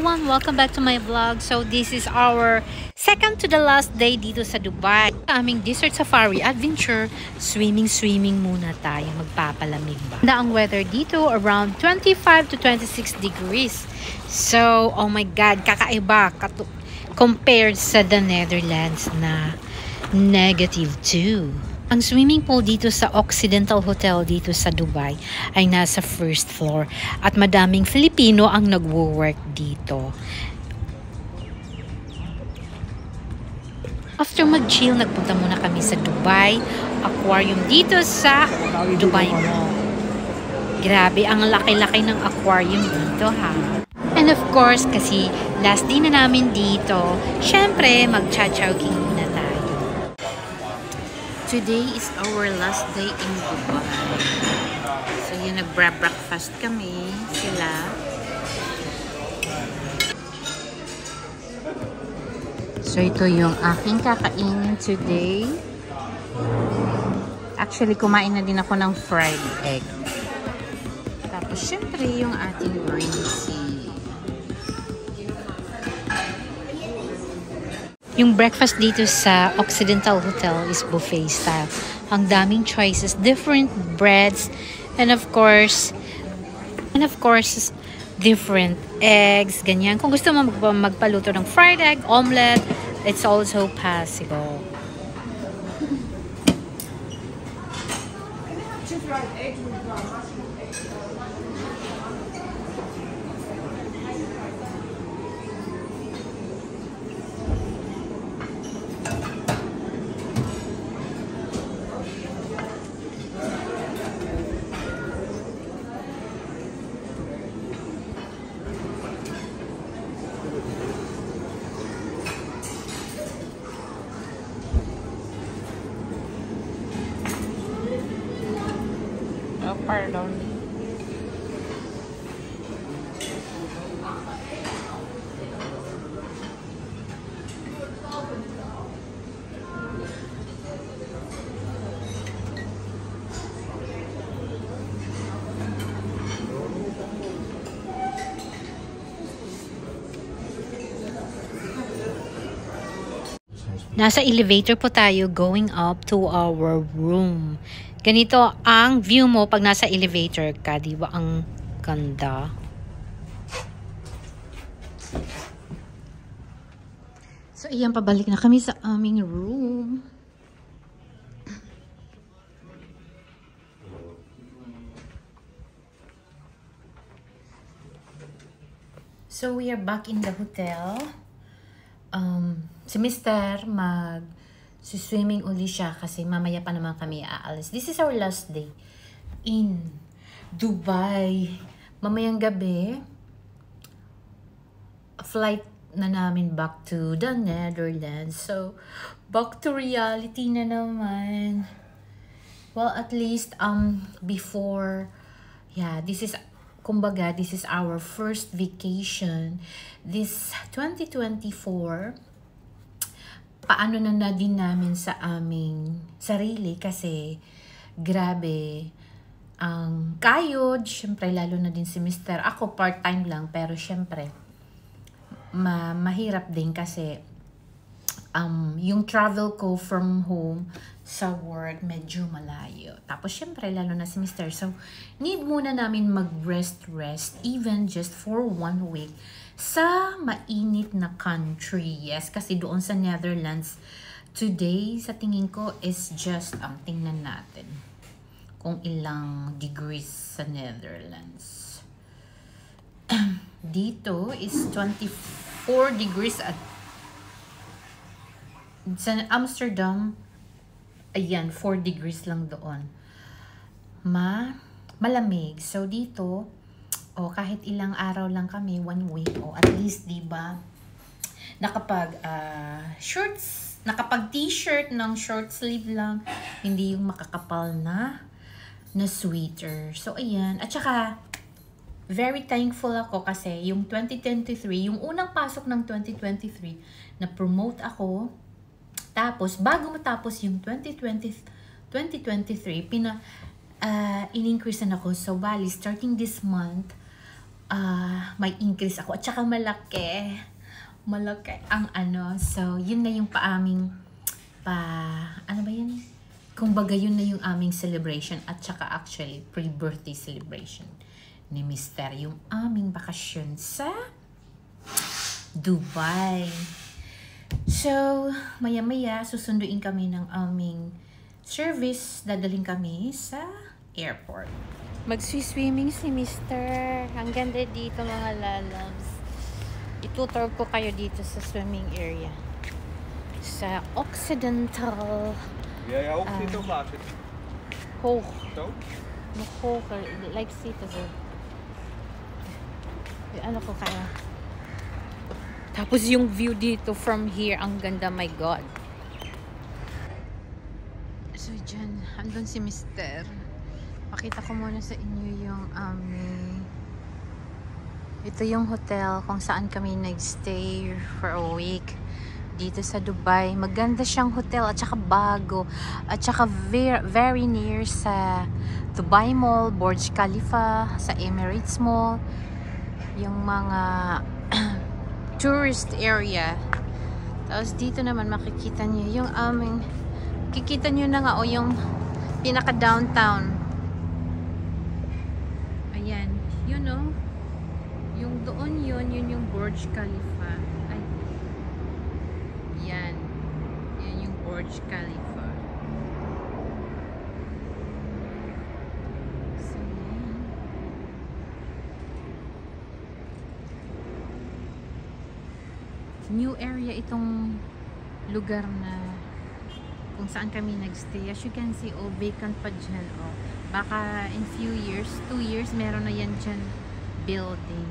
everyone! Welcome back to my vlog. So this is our second to the last day dito sa Dubai. Aming desert safari adventure, swimming muna tayo, magpapalamig ba. Ang weather dito around 25 to 26 degrees. So, oh my God, kakaiba compared sa the Netherlands na -2. Ang swimming pool dito sa Occidental Hotel dito sa Dubai ay nasa first floor at madaming Filipino ang nagwo-work dito. After mag-chill, nagpunta muna kami sa Dubai Aquarium dito sa Dubai Mall. Grabe, ang laki-laki ng aquarium dito ha. And of course, kasi last day na namin dito, syempre mag-cha-chowking muna tayo. Today is our last day in Dubai. So yun, nag-breakfast kami sila. So ito yung aking kakainin today. Actually, kumain na din ako ng fried egg. Tapos syempre yung ating green tea. Yung breakfast dito sa Occidental Hotel is buffet style. Ang daming choices, different breads, and of course, different eggs, ganyan. Kung gusto mo magpaluto ng fried egg, omelette, it's also possible. Pardon. Nasa elevator po tayo going up to our room. Ganito ang view mo pag nasa elevator ka, di ba? Ang ganda. So, iyan, pabalik na kami sa aming room. So, we are back in the hotel. Si Mr. swimming uli siya kasi mamaya pa naman kami aalis. This is our last day in Dubai. Mamayang gabi, flight na namin back to the Netherlands. So, back to reality na naman. Well, at least, before, yeah, this is, kumbaga, this is our first vacation. This 2024, paano na din namin sa aming sarili kasi grabe ang kayod, syempre lalo na din si Mr. Ako part-time lang pero syempre mahirap din kasi yung travel ko from home sa work medyo malayo. Tapos syempre lalo na si Mr. So need muna namin mag-rest even just for 1 week sa mainit na country. Yes, kasi doon sa Netherlands today, sa tingin ko is just, tingnan natin kung ilang degrees sa Netherlands. Dito is 24 degrees at sa Amsterdam, ayan, 4 degrees lang doon. Malamig. So dito, kahit ilang araw lang kami, 1 week, at least, diba, nakapag shorts, nakapag t-shirt ng short sleeve lang, hindi yung makakapal na sweater. So, ayan. At saka, very thankful ako kasi yung 2023, yung unang pasok ng 2023, na-promote ako. Tapos, bago matapos yung 2023, in-increase na ako. So, bali, starting this month, may increase ako. At saka malaki. Malaki ang ano. So, yun na yung paaming ano ba yun? Kumbaga yun na yung aming celebration. At saka actually, pre-birthday celebration ni Mr. Yung aming bakasyon sa Dubai. So, maya-maya, susunduin kami ng aming service. Dadaling kami sa airport. Mag-swimming si Mr. Ang ganda dito mga lalabs. Itutur ko kayo dito sa swimming area. Sa Occidental. Ja, ja, ook zit ook later. Hoog. Zo? Nog hoger. Like zitten ze. Ano ko kaya? Tapos yung view dito from here, ang ganda, my God. So dyan, andun si Mr. Pakita ko muna sa inyo yung ito yung hotel kung saan kami nagstay for a week dito sa Dubai. Maganda siyang hotel at saka bago at saka very near sa Dubai Mall, Burj Khalifa, sa Emirates Mall, yung mga tourist area. Tapos dito naman makikita niyo yung kikita niyo na nga yung pinaka downtown. Ayan, yun o. Yung doon yun yung Burj Khalifa. Ay. Yan. Yan yung Burj Khalifa. So, yan. New area itong lugar na kung saan kami nagstay. As you can see, vacant pa dyan. Baka in few years, 2 years, meron na yan dyan building.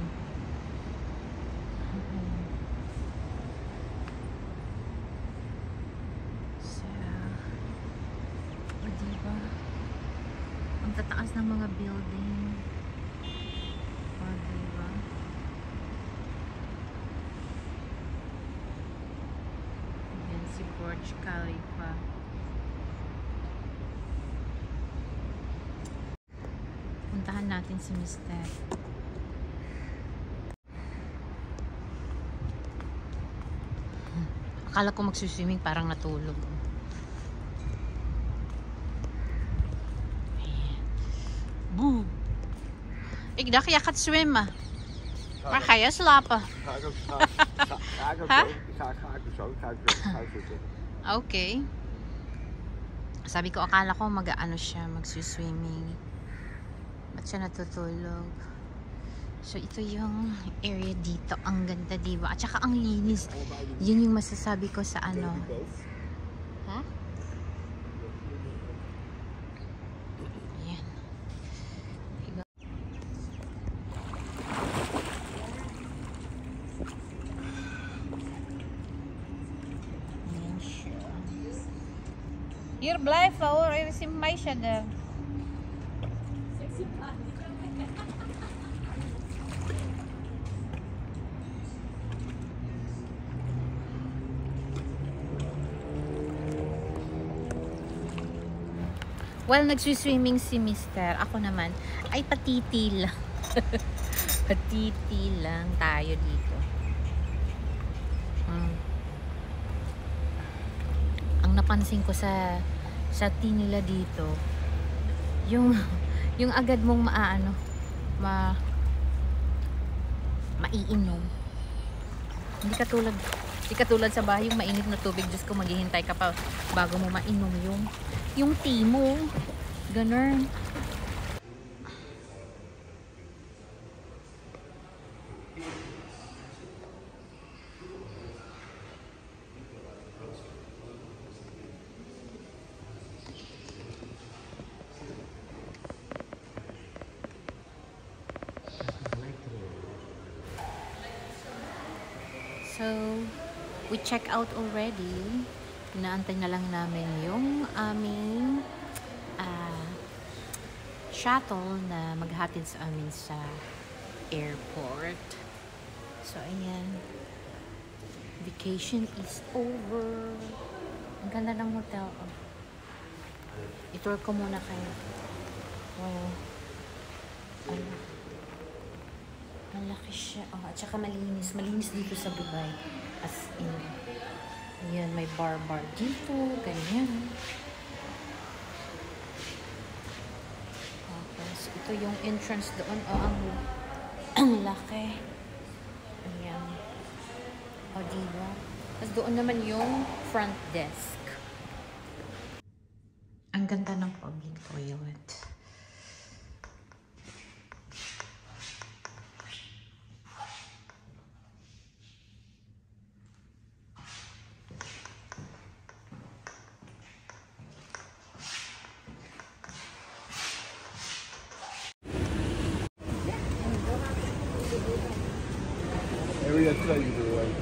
So, diba? Ang tataas ng mga building. Diba? Yan si Burj Khalifa. Puntahan natin si Mr. Akala ko magsuswimming, parang natulog. Boe. Ik dacht, jij gaat zwemmen. Maar ga je slapen? Ga ik zo zitten. Okay. Sabi ko, akala ko mag-ano siya, magsuswimming. Ba't siya natutulog? So, ito yung area dito. Ang ganda, diba? At saka ang linis. Yun yung masasabi ko sa ano. Ha? Ayan. Ayan siya. Hier blijven hoor. Er is een meisje daar. Well, nagsuswimming si Mr. Ako naman ay patiti lang. Patiti lang tayo dito. Ang napansin ko sa tea nila dito, yung agad mong maiinom. Hindi katulad sa bahay yung mainit na tubig, Diyos ko, maghihintay ka pa bago mo mainom yung tea mo. Ganun. So, we check out already. Inaantay na lang namin yung aming shuttle na maghatid sa amin sa airport. So, ayan. Vacation is over. Ang ganda ng hotel. I-tour ko muna kayo. Wow. Malaki siya. Oh, at saka malinis. Malinis dito sa Dubai. As in. Ayan, may bar dito. Ganyan. Tapos, ito yung entrance doon. Oh, ang laki. Ayan. O, diba? Tapos doon naman yung front desk. Ang ganda ng public toilet. Area 2 you do right.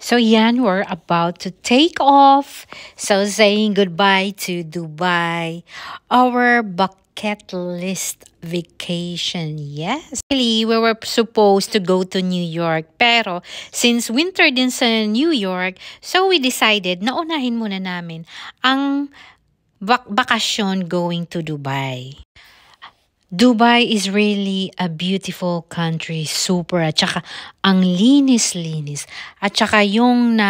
So yan, we're about to take off. So saying goodbye to Dubai. Our bucket list vacation. Yes. Actually, we were supposed to go to New York. Pero since winter din sa New York, so we decided na unahin muna namin ang bakasyon going to Dubai. Dubai is really a beautiful country, super. At saka, ang linis-linis. At saka yung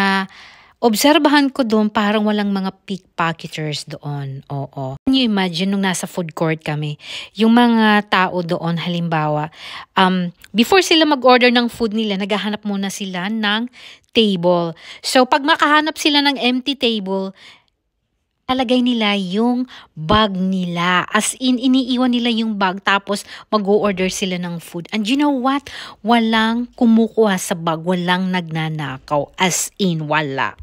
obserbahan ko doon, parang walang mga pickpocketers doon. Oo. Can you imagine nung nasa food court kami, yung mga tao doon, halimbawa, before sila mag-order ng food nila, naghahanap muna sila ng table. So, pag makahanap sila ng empty table, talagay nila yung bag nila. As in, iniiwan nila yung bag tapos mag-o-order sila ng food. And you know what? Walang kumukuha sa bag. Walang nagnanakaw. As in, wala.